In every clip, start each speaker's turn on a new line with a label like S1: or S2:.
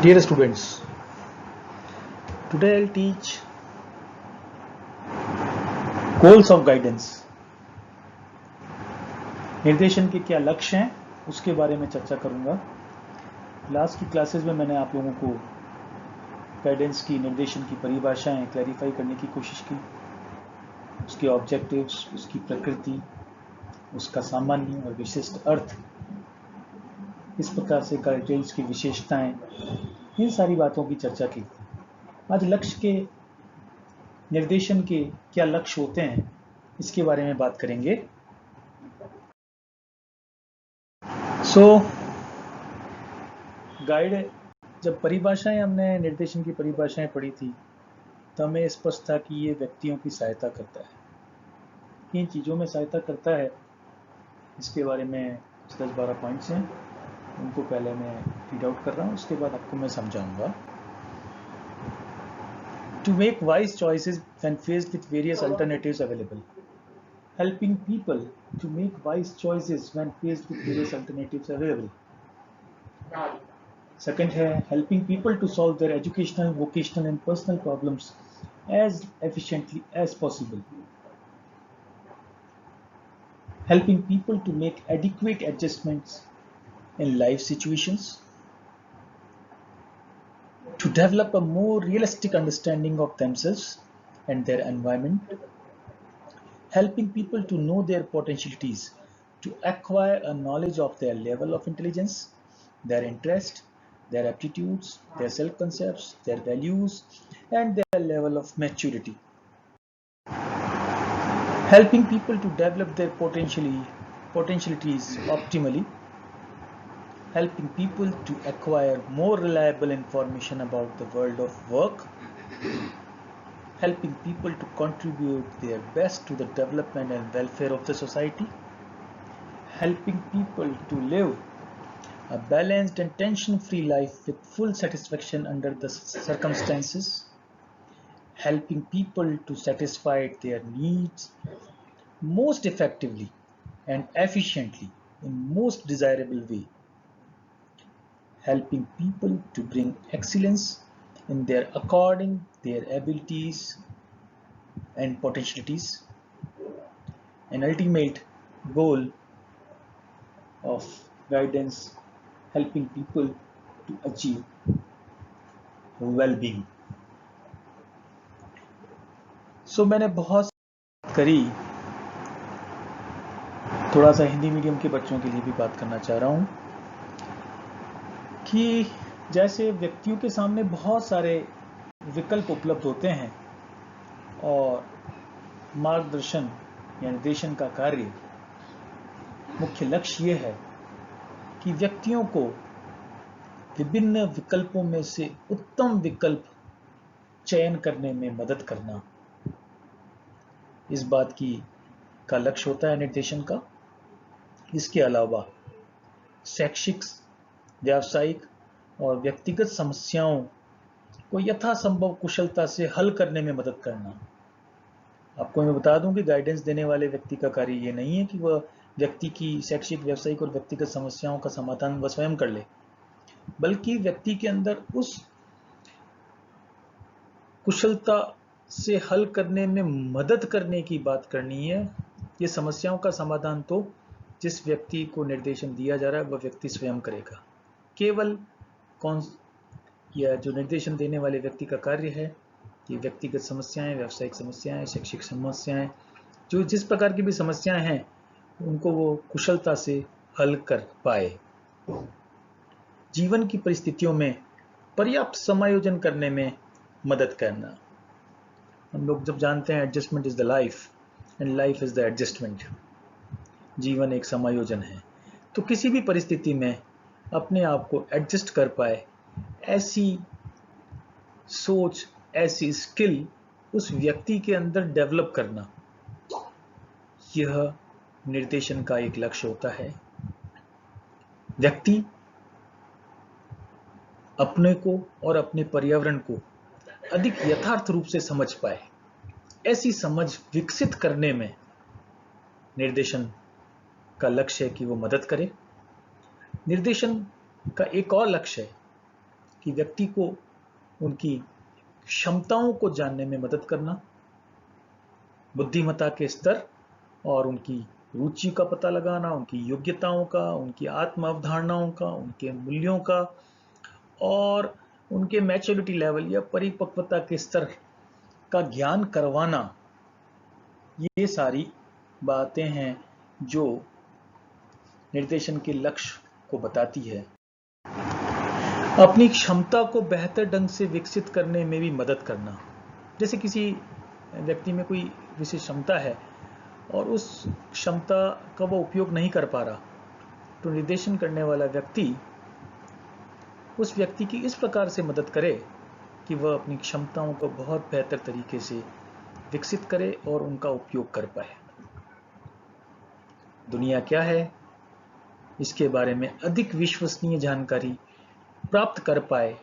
S1: Dear students, today I'll teach goals of guidance. निर्देशन के क्या लक्ष्य हैं उसके बारे में चर्चा करूंगा. लास्ट की क्लासेस में मैंने आप लोगों को गाइडेंस की निर्देशन की परिभाषाएं क्लैरिफाई करने की कोशिश की, उसके ऑब्जेक्टिव्स, उसकी प्रकृति, उसका सामान्य और विशिष्ट अर्थ, इस प्रकार से गाइडेंस की विशेषताएं, इन सारी बातों की चर्चा की. आज लक्ष्य के निर्देशन के क्या लक्ष्य होते हैं इसके बारे में बात करेंगे. गाइड जब परिभाषाएं हमने निर्देशन की परिभाषाएं पढ़ी थी तो हमें स्पष्ट था कि ये व्यक्तियों की सहायता करता है. किन चीज़ों में सहायता करता है इसके बारे में 10-12 पॉइंट्स हैं, उनको पहले मैं रीड आउट कर रहा हूँ, उसके बाद आपको मैं समझाऊंगा. To make wise choices when faced with various alternatives available. Helping people to make wise choices when faced with various alternatives available. Second है helping people to solve their educational, vocational and personal problems as efficiently as possible. Helping people to make adequate adjustments in life situations. To develop a more realistic understanding of themselves and their environment. Helping people to know their potentialities, to acquire a knowledge of their level of intelligence, their interest, their aptitudes, their self-concepts, their values, and their level of maturity. Helping people to develop their potentialities optimally. Helping people to acquire more reliable information about the world of work. Helping people to contribute their best to the development and welfare of the society. Helping people to live a balanced and tension-free life with full satisfaction under the circumstances. Helping people to satisfy their needs most effectively and efficiently in most desirable way. Helping people to bring excellence in their according their abilities and potentialities. An ultimate goal of guidance, helping people to achieve well-being. मैंने बहुत करी, थोड़ा सा Hindi medium के बच्चों के लिए भी बात करना चाह रहा हूँ कि जैसे व्यक्तियों के सामने बहुत सारे विकल्प उपलब्ध होते हैं और मार्गदर्शन या निर्देशन का कार्य मुख्य लक्ष्य ये है कि व्यक्तियों को विभिन्न विकल्पों में से उत्तम विकल्प चयन करने में मदद करना, इस बात का लक्ष्य होता है निर्देशन का. इसके अलावा शैक्षिक, व्यावसायिक और व्यक्तिगत समस्याओं को यथासंभव कुशलता से हल करने में मदद करना. आपको मैं बता दूं कि गाइडेंस देने वाले व्यक्ति का कार्य ये नहीं है कि वह व्यक्ति की शैक्षिक, व्यावसायिक और व्यक्तिगत समस्याओं का समाधान वह स्वयं कर ले, बल्कि व्यक्ति के अंदर उस कुशलता से हल करने में मदद करने की बात करनी है. ये समस्याओं का समाधान तो जिस व्यक्ति को निर्देशन दिया जा रहा है वह व्यक्ति स्वयं करेगा. केवल जो निर्देशन देने वाले व्यक्ति का कार्य है कि व्यक्तिगत समस्याएं, व्यावसायिक समस्याएं, शैक्षिक समस्याएं, जो जिस प्रकार की भी समस्याएं हैं उनको वो कुशलता से हल कर पाए. जीवन की परिस्थितियों में पर्याप्त समायोजन करने में मदद करना. हम लोग जब जानते हैं adjustment is the life and life is the adjustment. जीवन एक समायोजन है, तो किसी भी परिस्थिति में अपने आप को एडजस्ट कर पाए ऐसी सोच, ऐसी स्किल उस व्यक्ति के अंदर डेवलप करना, यह निर्देशन का एक लक्ष्य होता है. व्यक्ति अपने को और अपने पर्यावरण को अधिक यथार्थ रूप से समझ पाए, ऐसी समझ विकसित करने में निर्देशन का लक्ष्य है कि वो मदद करे. निर्देशन का एक और लक्ष्य है कि व्यक्ति को उनकी क्षमताओं को जानने में मदद करना, बुद्धिमत्ता के स्तर और उनकी रुचि का पता लगाना, उनकी योग्यताओं का, उनकी आत्म अवधारणाओं का, उनके मूल्यों का और उनके मैच्योरिटी लेवल या परिपक्वता के स्तर का ज्ञान करवाना, ये सारी बातें हैं जो निर्देशन के लक्ष्य को बताती है। अपनी क्षमता को बेहतर ढंग से विकसित करने में भी मदद करना। जैसे किसी व्यक्ति में कोई विशेष क्षमता है और उस क्षमता का वो उपयोग नहीं कर पा रहा, तो निर्देशन करने वाला व्यक्ति उस व्यक्ति की इस प्रकार से मदद करे कि वह अपनी क्षमताओं को बहुत बेहतर तरीके से विकसित करे और उनका उपयोग कर पाए। दुनिया क्या है, इसके बारे में अधिक विश्वसनीय जानकारी प्राप्त कर पाए,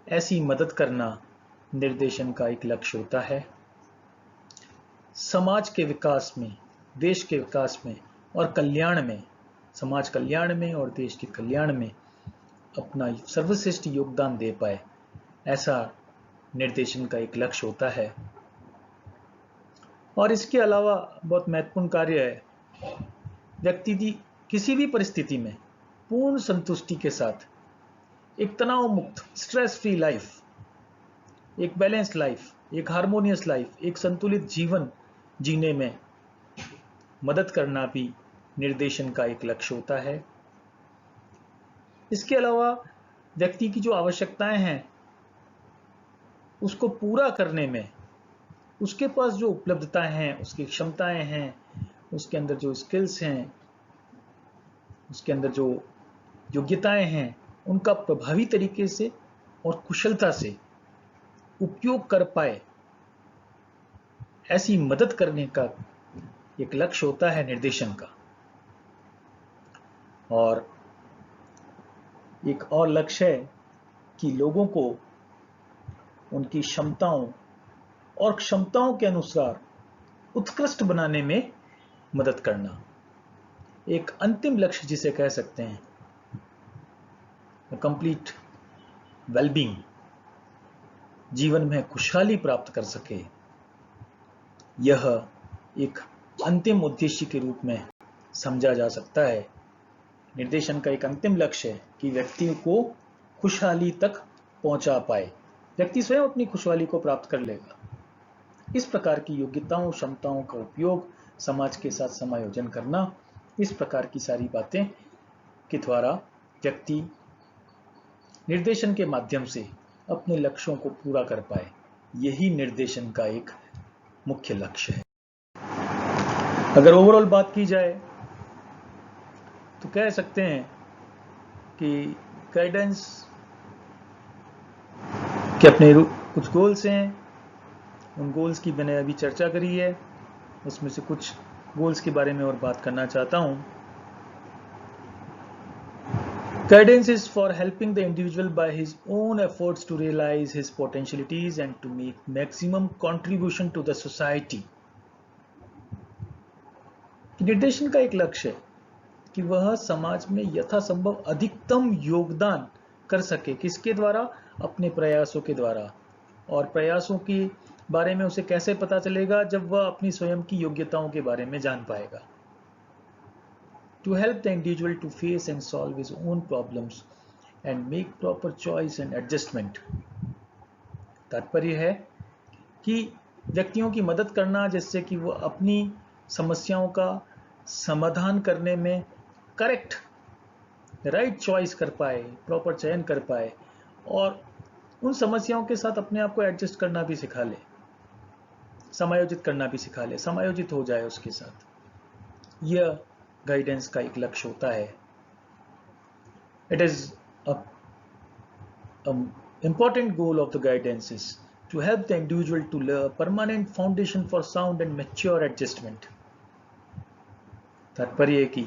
S1: ऐसी मदद करना निर्देशन का एक लक्ष्य होता है। समाज के विकास में, देश के विकास में और कल्याण में, समाज कल्याण में और देश के कल्याण में अपना सर्वश्रेष्ठ योगदान दे पाए, ऐसा निर्देशन का एक लक्ष्य होता है। और इसके अलावा बहुत महत्वपूर्ण कार्य है, व्यक्ति किसी भी परिस्थिति में पूर्ण संतुष्टि के साथ एक तनाव मुक्त, स्ट्रेस फ्री लाइफ, एक बैलेंस्ड लाइफ, एक हार्मोनियस लाइफ, एक संतुलित जीवन जीने में मदद करना भी निर्देशन का एक लक्ष्य होता है। इसके अलावा व्यक्ति की जो आवश्यकताएं हैं उसको पूरा करने में उसके पास जो उपलब्धताएं हैं, उसकी क्षमताएं हैं, उसके अंदर जो स्किल्स हैं, उसके अंदर जो योग्यताएं हैं, उनका प्रभावी तरीके से और कुशलता से उपयोग कर पाए, ऐसी मदद करने का एक लक्ष्य होता है निर्देशन का। और एक और लक्ष्य है कि लोगों को उनकी क्षमताओं और क्षमताओं के अनुसार उत्कृष्ट बनाने में मदद करना। एक अंतिम लक्ष्य जिसे कह सकते हैं कंप्लीट वेलबींग, जीवन में खुशहाली प्राप्त कर सके, यह एक अंतिम उद्देश्य के रूप में समझा जा सकता है। निर्देशन का एक अंतिम लक्ष्य है कि व्यक्ति को खुशहाली तक पहुंचा पाए, व्यक्ति स्वयं अपनी खुशहाली को प्राप्त कर लेगा। इस प्रकार की योग्यताओं, क्षमताओं का उपयोग, समाज के साथ समायोजन करना, इस प्रकार की सारी बातें के द्वारा व्यक्ति निर्देशन के माध्यम से अपने लक्ष्यों को पूरा कर पाए, यही निर्देशन का एक मुख्य लक्ष्य है। अगर ओवरऑल बात की जाए तो कह सकते हैं कि गाइडेंस के अपने कुछ गोल्स हैं, उन गोल्स की मैंने अभी चर्चा करी है, उसमें से कुछ गोल्स के बारे में और बात करना चाहता हूं। Guidance is for helping the individual by his own efforts to realize his potentialities and to make maximum contribution to the society. निर्देशन का एक लक्ष्य है कि वह समाज में यथासंभव अधिकतम योगदान कर सके, किसके द्वारा? अपने प्रयासों के द्वारा। और प्रयासों के बारे में उसे कैसे पता चलेगा? जब वह अपनी स्वयं की योग्यताओं के बारे में जान पाएगा। To help the individual to face and solve his own problems and make proper choice and adjustment. तात्पर्य है कि व्यक्तियों की मदद करना जिससे कि वो अपनी समस्याओं का समाधान करने में करेक्ट, राइट चॉइस कर पाए, प्रॉपर चयन कर पाए और उन समस्याओं के साथ अपने आप को एडजस्ट करना भी सिखा ले, समायोजित करना भी सिखा ले, समायोजित हो जाए उसके साथ। यह गाइडेंस का एक लक्ष्य होता है। It is a important goal of the guidance is to help the individual to lay a permanent foundation for sound and mature adjustment. तात्पर्य है कि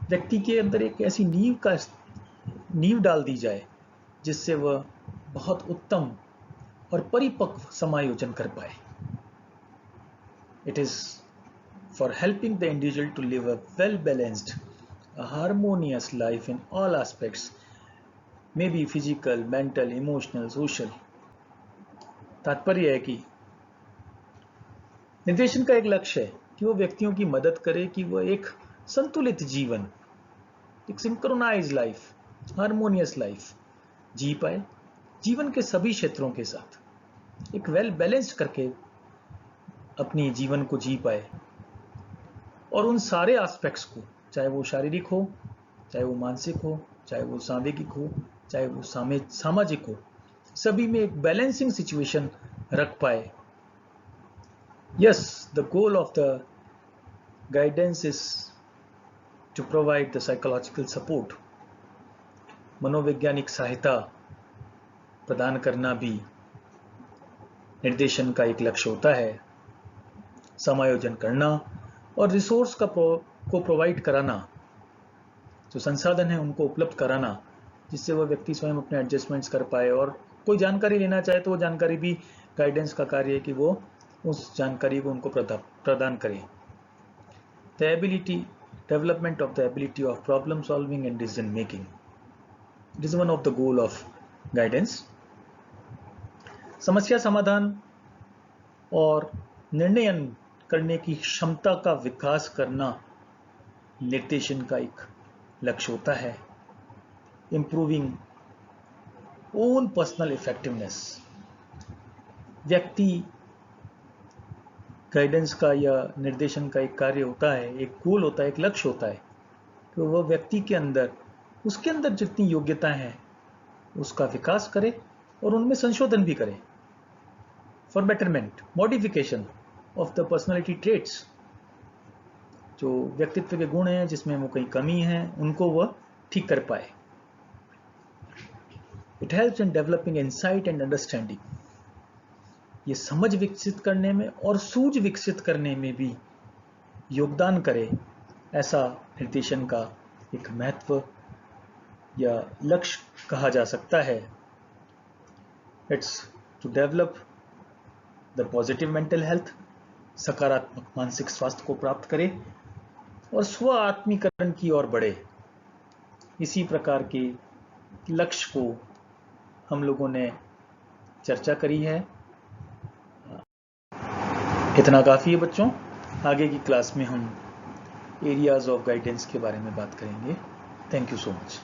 S1: व्यक्ति के अंदर एक ऐसी नींव डाल दी जाए जिससे वह बहुत उत्तम और परिपक्व समायोजन कर पाए। It is for helping the individual to live a well-balanced, a harmonious life in all aspects, maybe physical, mental, emotional, social. तात्पर्य है कि निर्देशन का एक लक्ष्य है कि वो व्यक्तियों की मदद करे कि वह एक संतुलित जीवन, एक सिंक्रोनाइज लाइफ, हार्मोनियस लाइफ जी पाए, जीवन के सभी क्षेत्रों के साथ एक वेल बैलेंस्ड करके अपनी जीवन को जी पाए, और उन सारे एस्पेक्ट्स को, चाहे वो शारीरिक हो, चाहे वो मानसिक हो, चाहे वो सांवेगिक हो, चाहे वो सामाजिक हो, सभी में एक बैलेंसिंग सिचुएशन रख पाए. Yes, the goal of the guidance is to provide the psychological support. मनोवैज्ञानिक सहायता प्रदान करना भी निर्देशन का एक लक्ष्य होता है. समायोजन करना और रिसोर्स को प्रोवाइड कराना, जो संसाधन है उनको उपलब्ध कराना, जिससे वह व्यक्ति स्वयं अपने एडजस्टमेंट्स कर पाए, और कोई जानकारी लेना चाहे तो वो जानकारी भी गाइडेंस का कार्य है कि वो उस जानकारी को उनको प्रदान करे. The ability, development of the ability of problem solving and decision making, it is one of the goal of guidance. समस्या समाधान और निर्णयन करने की क्षमता का विकास करना निर्देशन का एक लक्ष्य होता है. इंप्रूविंग ओन पर्सनल इफेक्टिवनेस, व्यक्ति गाइडेंस का या निर्देशन का एक कार्य होता है, एक गोल होता है, एक लक्ष्य होता है कि वह व्यक्ति के अंदर, उसके अंदर जितनी योग्यताएं हैं उसका विकास करे और उनमें संशोधन भी करे, for betterment, modification of the personality traits, जो व्यक्तित्व के गुण हैं जिसमें वो कहीं कमी है उनको वह ठीक कर पाए. It helps in developing insight and understanding, ये समझ विकसित करने में और सूझ विकसित करने में भी योगदान करे, ऐसा निर्देशन का एक महत्व या लक्ष्य कहा जा सकता है. It's to develop the positive mental health, सकारात्मक मानसिक स्वास्थ्य को प्राप्त करे और स्व आत्मीकरण की ओर बढ़े. इसी प्रकार के लक्ष्य को हम लोगों ने चर्चा करी है. इतना काफी है बच्चों. आगे की क्लास में हम एरियाज ऑफ गाइडेंस के बारे में बात करेंगे. Thank you so much.